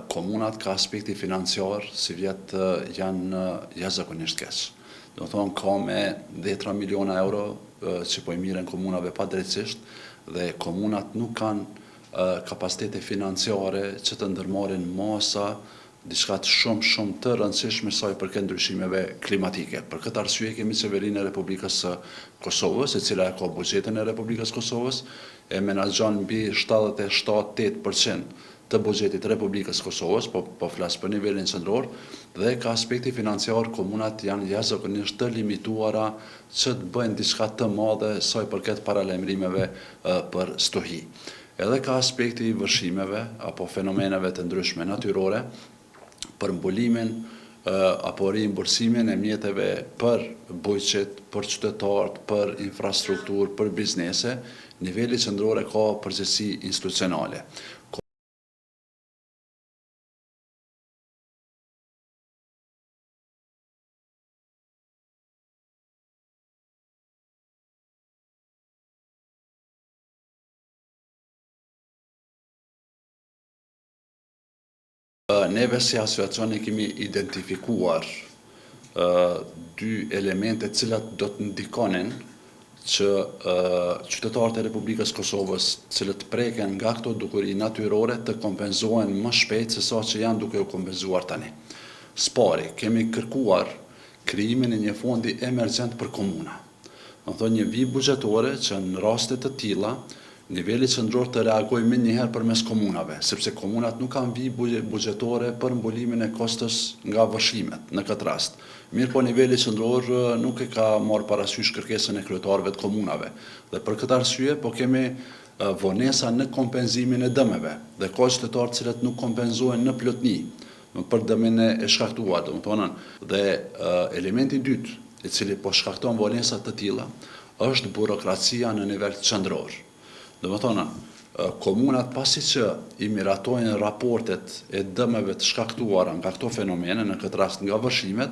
Komunat ka aspekti financiar, si vjetë janë jashtëzakonisht keq. Do thonë ka me 10 miliona euro që po i miren komunave pa drejtësisht dhe komunat nuk kanë kapacitete financiare që të ndërmarrin masa diçka të shumë të rëndësishme sa i përket ndryshimeve klimatike. Për këtë arsye kemi Qeverinë e Republikës së Kosovës, e cila ka buxhetin e Republikës së Kosovës, e menaxhon mbi 77-8% të buxhetit Republikës së Kosovës, po flas për nivelin qendror, dhe ka aspekti financiar komunat janë jashtëzakonisht të limituara që të bëjnë diçka të madhe sa i përket paralajmërimeve për stohi. Edhe ka aspekti i vërshimeve apo fenomeneve të ndryshme natyrore për mbulimin apo rimbursimin e mjeteve për bujqet, për qytetarët, për infrastrukturë, për biznese, niveli qendror ka përgjegjësi institucionale. Neve si asociacioni kemi identifikuar dy elemente cilat do të ndikonin që qytetarët e Republikës Kosovës cilët preken nga këto dukuri natyrore të kompenzohen më shpejt se sa që janë duke u kompenzuar tani. Spari, kemi kërkuar krijimin e një fondi emergjent për komuna. Do të thonë një vijë buxhetore që në raste të tilla niveli qendror të reagojë më njëherë përmes komunave, sepse komunat nuk kanë vijë buxhetore për mbulimin e kostos nga vëshimet në këtë rast. Mirë po niveli qendror nuk e ka marrë parasysh kërkesën e kryetarëve të komunave. Dhe për këtë arsye po kemi vonesa në kompenzimin e dëmeve dhe ka qytetarë të cilët nuk kompenzohen në plotni për dëmin e shkaktuar, dhe elementi i dytë, i cili po shkakton vonesa të tilla, është burokracia në nivel qendror. Do të thonë, komunat pasi që i miratojnë raportet e dëmeve të shkaktuara nga këto fenomene, në këtë rast nga vërshimet,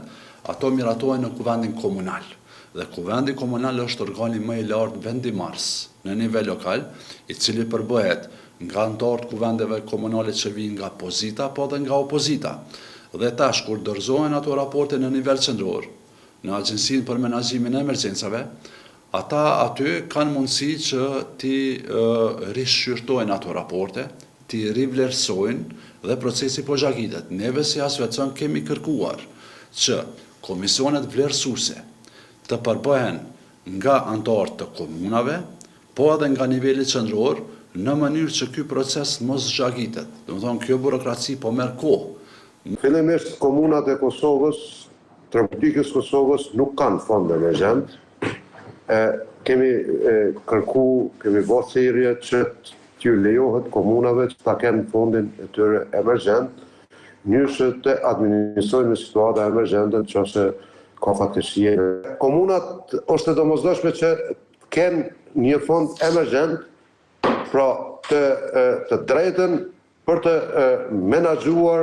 ato miratojnë në kuvendin komunal. Dhe kuvendi komunal është organi më i lartë vendimarrës në nivel lokal, i cili përbëhet nga anëtarët kuvendeve komunale që vijnë nga pozita, po dhe nga opozita. Dhe tash, kur dorëzohen ato raporte në nivel qendror, në Agjencinë për Menaxhimin e Emergjencave, ata aty kanë mundësi që ti rishqyrtojnë ato raporte, ti rivlerësojnë dhe procesi po zhagitet. Neve si asociacion kemi kërkuar që komisionet vlerësuese të përbëhen nga anëtarët të komunave, po edhe nga niveli qendror, në mënyrë që ky proces mos zhagitet. Do të thonë, kjo burokraci po merr kohë. Fillimisht komunat e Kosovës, të Republikës Kosovës nuk kanë fond emergjent. Kemi kërku, kemi bërë thirrje që t'ju lejohet komunave që ta kenë fondin e tyre emergjent, njëse të administrojnë situata emergjente nëse ka fatkeqësi. Komunat është e domosdoshme që kenë një fond emergjent, pra të drejtën për të menaxhuar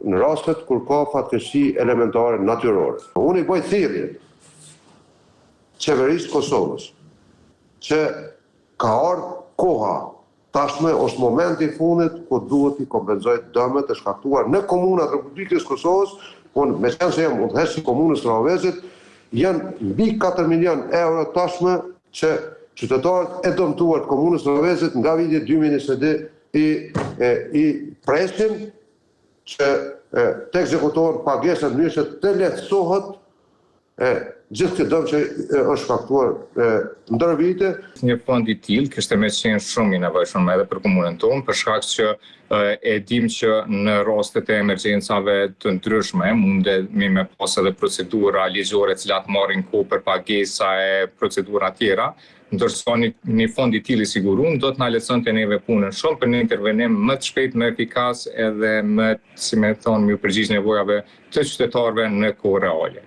në rastet kur ka fatkeqësi elementare natyrore. Unë i bëj thirrje Qeverisë Kosovës, që ka ardhur koha, tashmë është momenti i fundit kur duhet i kompenzojë dëmet e shkaktuar në komunat e Republikës Kosovës, por meqenëse se jam udhëheqës i komunës Rahovecit, janë mbi 4 milion euro tashmë që qytetarët e dëmtuar të komunës Rahovecit nga viti 2022 i presin që të ekzekutohen pagesa në mënyrë që të lehtësohet gjithë këtë dëm që është shkaktuar ndër vite. Një fond i tillë kishte më qenë shumë i nevojshëm edhe për komunën tonë, për shkak që e dim që në rastet e emergjencave të ndryshme mundemi me pas edhe procedura ligjore të cilat marrin kohë për pagesa e procedura tjera, ndërsa një fond i tillë i siguruar do të na lejonte neve punën shumë për një intervenim më të shpejtë, më efikas edhe më, si më thon, më përgjigj nevojave të qytetarëve në kohë reale.